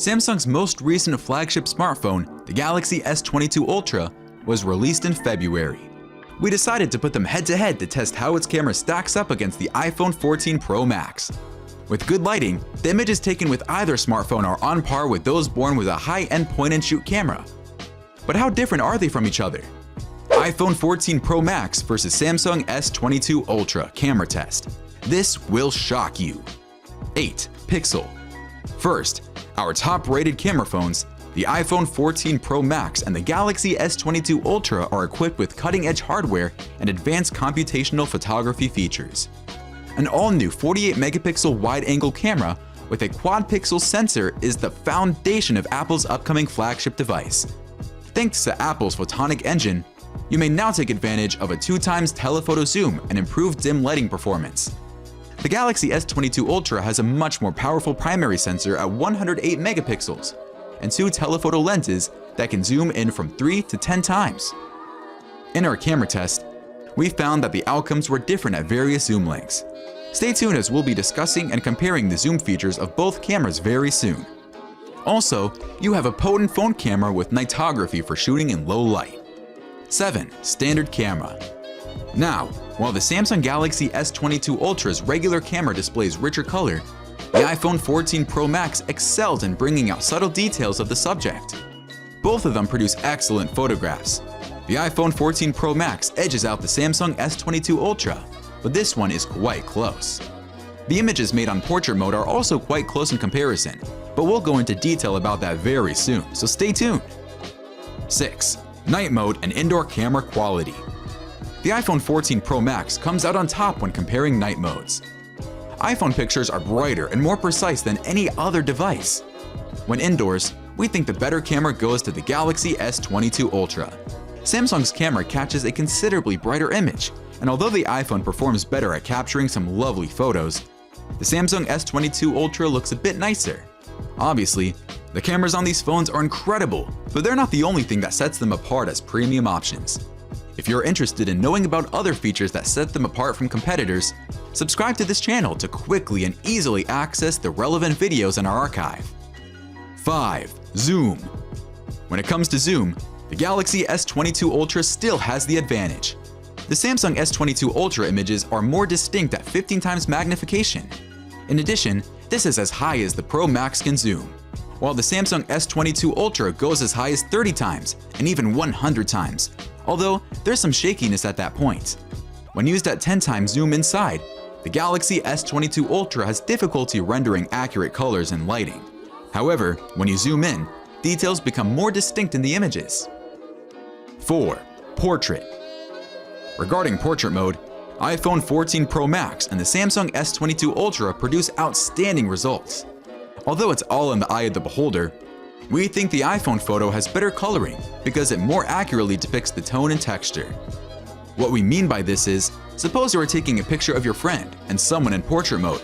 Samsung's most recent flagship smartphone, the Galaxy S22 Ultra, was released in February. We decided to put them head-to-head to test how its camera stacks up against the iPhone 14 Pro Max. With good lighting, the images taken with either smartphone are on par with those born with a high-end point-and-shoot camera. But how different are they from each other? iPhone 14 Pro Max versus Samsung S22 Ultra camera test. This will shock you. 8. Pixel. First, our top-rated camera phones, the iPhone 14 Pro Max and the Galaxy S22 Ultra are equipped with cutting-edge hardware and advanced computational photography features. An all-new 48-megapixel wide-angle camera with a quad-pixel sensor is the foundation of Apple's upcoming flagship device. Thanks to Apple's photonic engine, you may now take advantage of a 2x telephoto zoom and improved dim lighting performance. The Galaxy S22 Ultra has a much more powerful primary sensor at 108 megapixels and 2 telephoto lenses that can zoom in from 3 to 10 times. In our camera test, we found that the outcomes were different at various zoom lengths. Stay tuned as we'll be discussing and comparing the zoom features of both cameras very soon. Also, you have a potent phone camera with nightography for shooting in low light. 7. Standard camera. Now, while the Samsung Galaxy S22 Ultra's regular camera displays richer color, the iPhone 14 Pro Max excels in bringing out subtle details of the subject. Both of them produce excellent photographs. The iPhone 14 Pro Max edges out the Samsung S22 Ultra, but this one is quite close. The images made on portrait mode are also quite close in comparison, but we'll go into detail about that very soon, so stay tuned. 6. Night mode and indoor camera quality. The iPhone 14 Pro Max comes out on top when comparing night modes. iPhone pictures are brighter and more precise than any other device. When indoors, we think the better camera goes to the Galaxy S22 Ultra. Samsung's camera catches a considerably brighter image, and although the iPhone performs better at capturing some lovely photos, the Samsung S22 Ultra looks a bit nicer. Obviously, the cameras on these phones are incredible, but they're not the only thing that sets them apart as premium options. If you're interested in knowing about other features that set them apart from competitors, subscribe to this channel to quickly and easily access the relevant videos in our archive. 5. Zoom. When it comes to zoom, the Galaxy S22 Ultra still has the advantage. The Samsung S22 Ultra images are more distinct at 15 times magnification. In addition, this is as high as the Pro Max can zoom, while the Samsung S22 Ultra goes as high as 30 times and even 100 times, although there's some shakiness at that point. When used at 10 times zoom inside, the Galaxy S22 Ultra has difficulty rendering accurate colors and lighting. However, when you zoom in, details become more distinct in the images. 4. Portrait. Regarding portrait mode, iPhone 14 Pro Max and the Samsung S22 Ultra produce outstanding results. Although it's all in the eye of the beholder, we think the iPhone photo has better coloring because it more accurately depicts the tone and texture. What we mean by this is, suppose you are taking a picture of your friend and someone in portrait mode.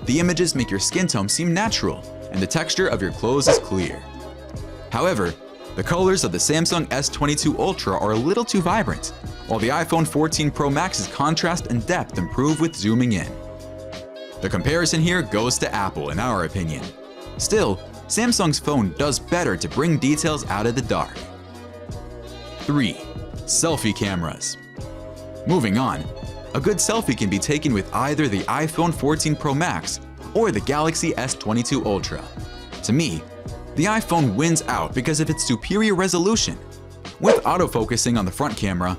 The images make your skin tone seem natural and the texture of your clothes is clear. However, the colors of the Samsung S22 Ultra are a little too vibrant, while the iPhone 14 Pro Max's contrast and depth improve with zooming in. The comparison here goes to Apple in our opinion. Still, Samsung's phone does better to bring details out of the dark. 3. Selfie cameras. Moving on, a good selfie can be taken with either the iPhone 14 Pro Max or the Galaxy S22 Ultra. To me, the iPhone wins out because of its superior resolution. With autofocusing on the front camera,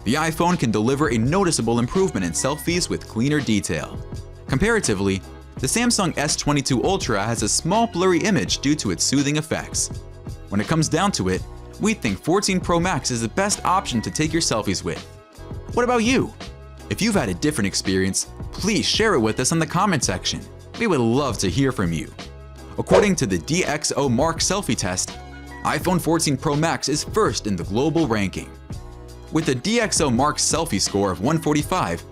the iPhone can deliver a noticeable improvement in selfies with cleaner detail. Comparatively, the Samsung S22 Ultra has a small blurry image due to its soothing effects. When it comes down to it, we think 14 Pro Max is the best option to take your selfies with. What about you? If you've had a different experience, please share it with us in the comment section. We would love to hear from you. According to the DxO Mark selfie test, iPhone 14 Pro Max is first in the global ranking. With a DxO Mark selfie score of 145,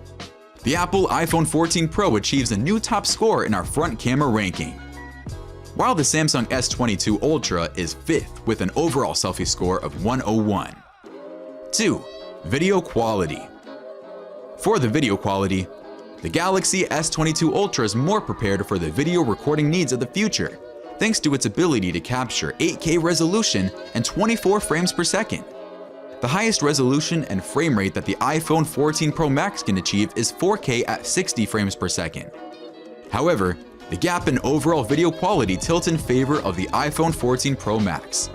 the Apple iPhone 14 Pro achieves a new top score in our front camera ranking, while the Samsung S22 Ultra is 5th with an overall selfie score of 101. 2. Video quality. For the video quality, the Galaxy S22 Ultra is more prepared for the video recording needs of the future, thanks to its ability to capture 8K resolution and 24 frames per second. The highest resolution and frame rate that the iPhone 14 Pro Max can achieve is 4K at 60 frames per second. However, the gap in overall video quality tilts in favor of the iPhone 14 Pro Max.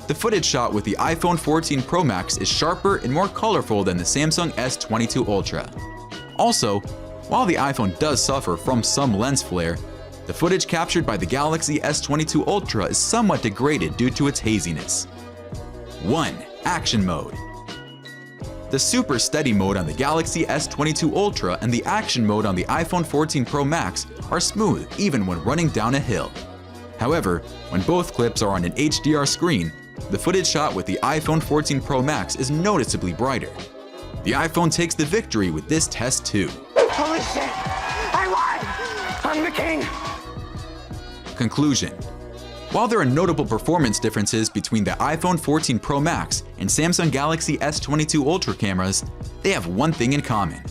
The footage shot with the iPhone 14 Pro Max is sharper and more colorful than the Samsung S22 Ultra. Also, while the iPhone does suffer from some lens flare, the footage captured by the Galaxy S22 Ultra is somewhat degraded due to its haziness. 1. Action Mode. The Super Steady mode on the Galaxy S22 Ultra and the Action mode on the iPhone 14 Pro Max are smooth even when running down a hill. However, when both clips are on an HDR screen, the footage shot with the iPhone 14 Pro Max is noticeably brighter. The iPhone takes the victory with this test too. Holy shit! I won! I'm the king! Conclusion. While there are notable performance differences between the iPhone 14 Pro Max and Samsung Galaxy S22 Ultra cameras, they have one thing in common.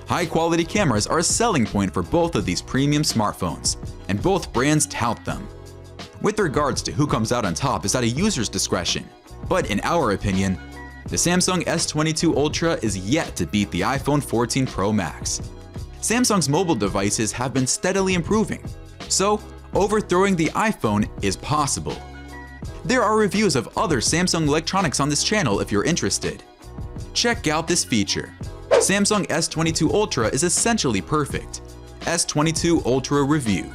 High-quality cameras are a selling point for both of these premium smartphones, and both brands tout them. With regards to who comes out on top is at a user's discretion, but in our opinion, the Samsung S22 Ultra is yet to beat the iPhone 14 Pro Max. Samsung's mobile devices have been steadily improving, so overthrowing the iPhone is possible. There are reviews of other Samsung electronics on this channel if you're interested. Check out this feature. Samsung S22 Ultra is essentially perfect. S22 Ultra Review.